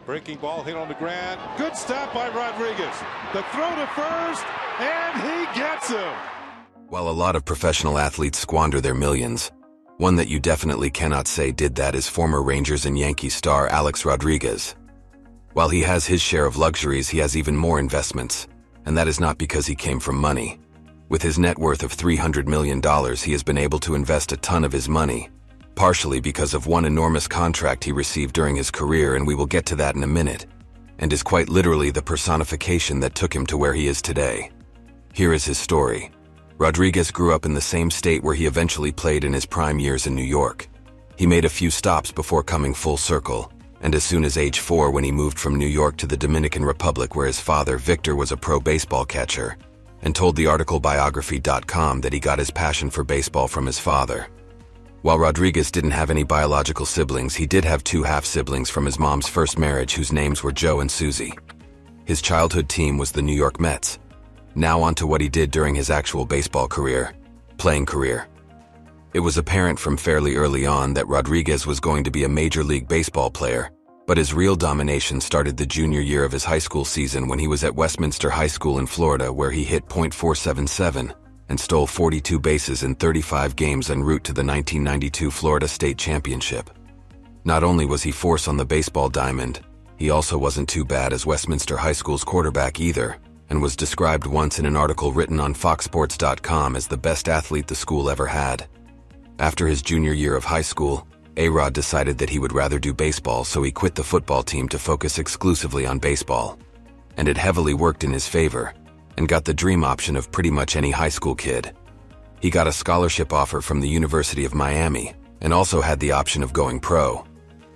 Breaking ball hit on the ground. Good stop by Rodriguez. The throw to first, and he gets him. While a lot of professional athletes squander their millions, one that you definitely cannot say did that is former Rangers and Yankees star Alex Rodriguez. While he has his share of luxuries, he has even more investments, and that is not because he came from money. With his net worth of $300 million, he has been able to invest a ton of his money, partially because of one enormous contract he received during his career, and we will get to that in a minute, and is quite literally the personification that took him to where he is today. Here is his story. Rodriguez grew up in the same state where he eventually played in his prime years in New York. He made a few stops before coming full circle, and as soon as age 4 when he moved from New York to the Dominican Republic, where his father, Victor, was a pro baseball catcher, and told the article biography.com that he got his passion for baseball from his father. While Rodriguez didn't have any biological siblings, he did have 2 half-siblings from his mom's first marriage whose names were Joe and Susie. His childhood team was the New York Mets. Now on to what he did during his actual baseball playing career. It was apparent from fairly early on that Rodriguez was going to be a Major League Baseball player, but his real domination started the junior year of his high school season when he was at Westminster High School in Florida, where he hit .477 and stole 42 bases in 35 games en route to the 1992 Florida State Championship. Not only was he force on the baseball diamond, he also wasn't too bad as Westminster High School's quarterback either, and was described once in an article written on foxsports.com as the best athlete the school ever had. After his junior year of high school, A-Rod decided that he would rather do baseball, so he quit the football team to focus exclusively on baseball. And it heavily worked in his favor, and got the dream option of pretty much any high school kid. He got a scholarship offer from the University of Miami, and also had the option of going pro.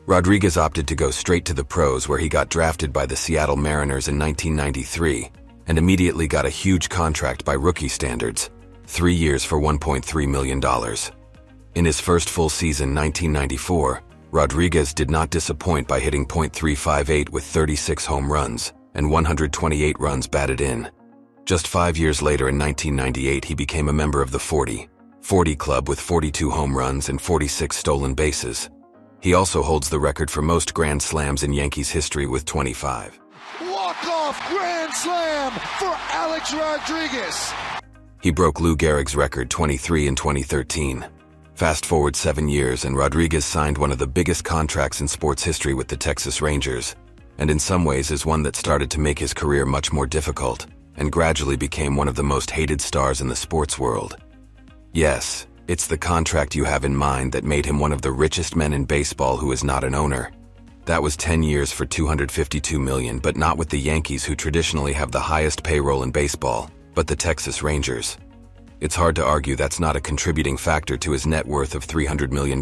Rodriguez opted to go straight to the pros, where he got drafted by the Seattle Mariners in 1993, and immediately got a huge contract by rookie standards, 3 years for $1.3 million. In his first full season, 1994, Rodriguez did not disappoint by hitting .358 with 36 home runs and 128 runs batted in. Just 5 years later, in 1998, he became a member of the 40 club with 42 home runs and 46 stolen bases. He also holds the record for most grand slams in Yankees history with 25. Walk-off grand slam for Alex Rodriguez. He broke Lou Gehrig's record, 23, in 2013. Fast forward 7 years, and Rodriguez signed one of the biggest contracts in sports history with the Texas Rangers, and in some ways is one that started to make his career much more difficult, and gradually became one of the most hated stars in the sports world. Yes, it's the contract you have in mind that made him one of the richest men in baseball who is not an owner. That was 10 years for $252 million, but not with the Yankees, who traditionally have the highest payroll in baseball, but the Texas Rangers. It's hard to argue that's not a contributing factor to his net worth of $300 million.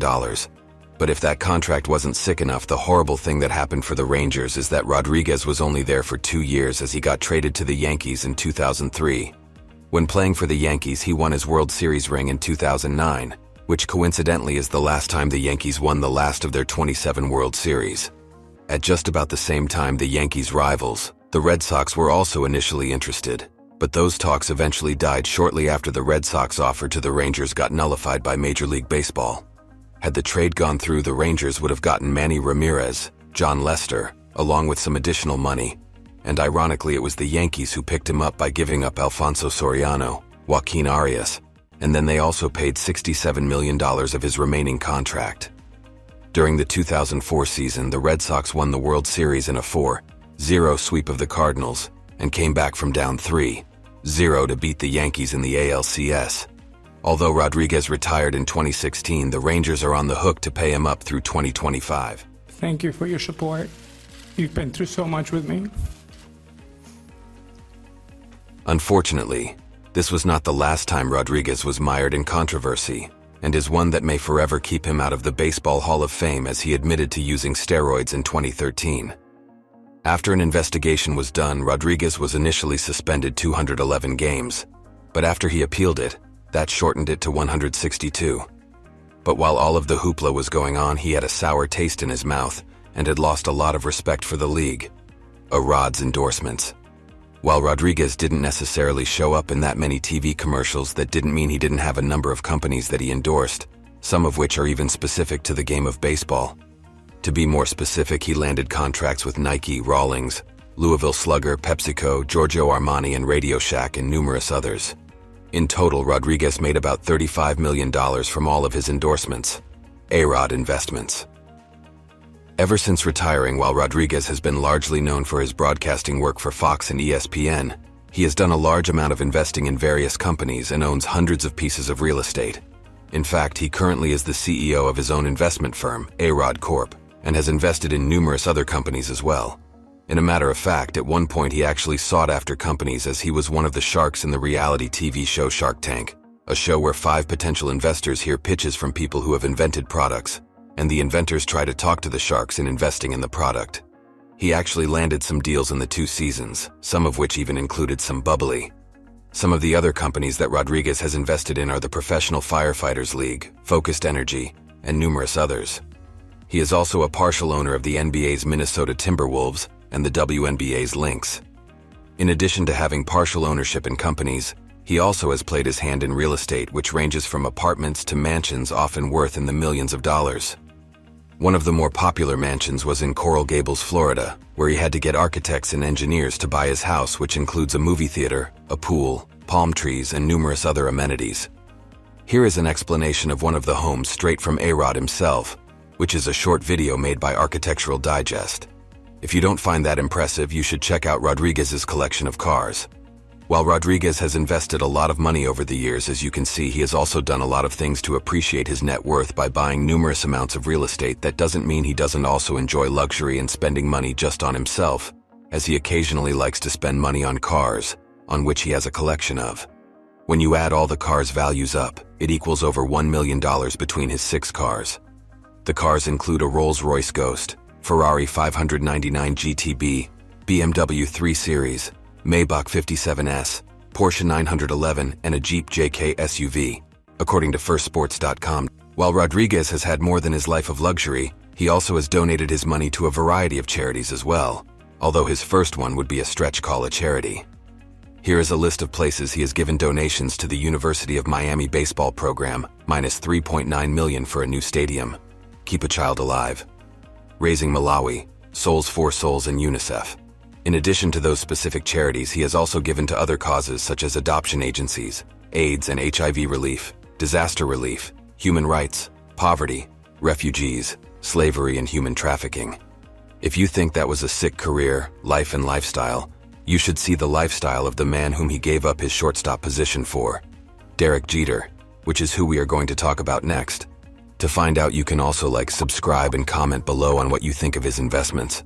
But if that contract wasn't sick enough, the horrible thing that happened for the Rangers is that Rodriguez was only there for 2 years, as he got traded to the Yankees in 2003. When playing for the Yankees, he won his World Series ring in 2009, which coincidentally is the last time the Yankees won the last of their 27 World Series. At just about the same time, the Yankees' rivals, the Red Sox, were also initially interested, but those talks eventually died shortly after the Red Sox offer to the Rangers got nullified by Major League Baseball. Had the trade gone through, the Rangers would have gotten Manny Ramirez, John Lester, along with some additional money, and ironically it was the Yankees who picked him up by giving up Alfonso Soriano, Joaquin Arias, and then they also paid $67 million of his remaining contract. During the 2004 season, the Red Sox won the World Series in a 4-0 sweep of the Cardinals, and came back from down 3-0 to beat the Yankees in the ALCS. Although Rodriguez retired in 2016, the Rangers are on the hook to pay him up through 2025. Thank you for your support. You've been through so much with me. Unfortunately, this was not the last time Rodriguez was mired in controversy, and is one that may forever keep him out of the Baseball Hall of Fame, as he admitted to using steroids in 2013. After an investigation was done, Rodriguez was initially suspended 211 games, but after he appealed it, that shortened it to 162. But while all of the hoopla was going on, he had a sour taste in his mouth and had lost a lot of respect for the league. Rod's endorsements. While Rodriguez didn't necessarily show up in that many TV commercials, that didn't mean he didn't have a number of companies that he endorsed, some of which are even specific to the game of baseball. To be more specific, he landed contracts with Nike, Rawlings, Louisville Slugger, PepsiCo, Giorgio Armani, and Radio Shack, and numerous others. In total, Rodriguez made about $35 million from all of his endorsements. A-Rod Investments. Ever since retiring, while Rodriguez has been largely known for his broadcasting work for Fox and ESPN, he has done a large amount of investing in various companies and owns hundreds of pieces of real estate. In fact, he currently is the CEO of his own investment firm, A-Rod Corp., and has invested in numerous other companies as well. In a matter of fact, at one point he actually sought after companies, as he was one of the sharks in the reality TV show Shark Tank, a show where 5 potential investors hear pitches from people who have invented products, and the inventors try to talk to the sharks in investing in the product. He actually landed some deals in the 2 seasons, some of which even included some bubbly. Some of the other companies that Rodriguez has invested in are the Professional Firefighters League, Focused Energy, and numerous others. He is also a partial owner of the NBA's Minnesota Timberwolves and the WNBA's Lynx. In addition to having partial ownership in companies, he also has played his hand in real estate, which ranges from apartments to mansions, often worth in the millions of dollars. One of the more popular mansions was in Coral Gables, Florida, where he had to get architects and engineers to buy his house, which includes a movie theater, a pool, palm trees, and numerous other amenities. Here is an explanation of one of the homes straight from A-Rod himself, which is a short video made by Architectural Digest. If you don't find that impressive, you should check out Rodriguez's collection of cars. While Rodriguez has invested a lot of money over the years, as you can see, he has also done a lot of things to appreciate his net worth by buying numerous amounts of real estate. That doesn't mean he doesn't also enjoy luxury and spending money just on himself, as he occasionally likes to spend money on cars, on which he has a collection of. When you add all the cars' values up, it equals over $1 million between his 6 cars. The cars include a Rolls-Royce Ghost, Ferrari 599 GTB, BMW 3 Series, Maybach 57S, Porsche 911, and a Jeep JK SUV, according to FirstSports.com. While Rodriguez has had more than his life of luxury, he also has donated his money to a variety of charities as well, although his first one would be a stretch call a charity. Here is a list of places he has given donations to: the University of Miami baseball program, minus $3.9 million for a new stadium; Keep a Child Alive; Raising Malawi, Souls for Souls, and UNICEF. In addition to those specific charities, he has also given to other causes such as adoption agencies, AIDS and HIV relief, disaster relief, human rights, poverty, refugees, slavery, and human trafficking. If you think that was a sick career, life, and lifestyle, you should see the lifestyle of the man whom he gave up his shortstop position for, Derek Jeter, which is who we are going to talk about next. To find out, you can also subscribe, and comment below on what you think of his investments.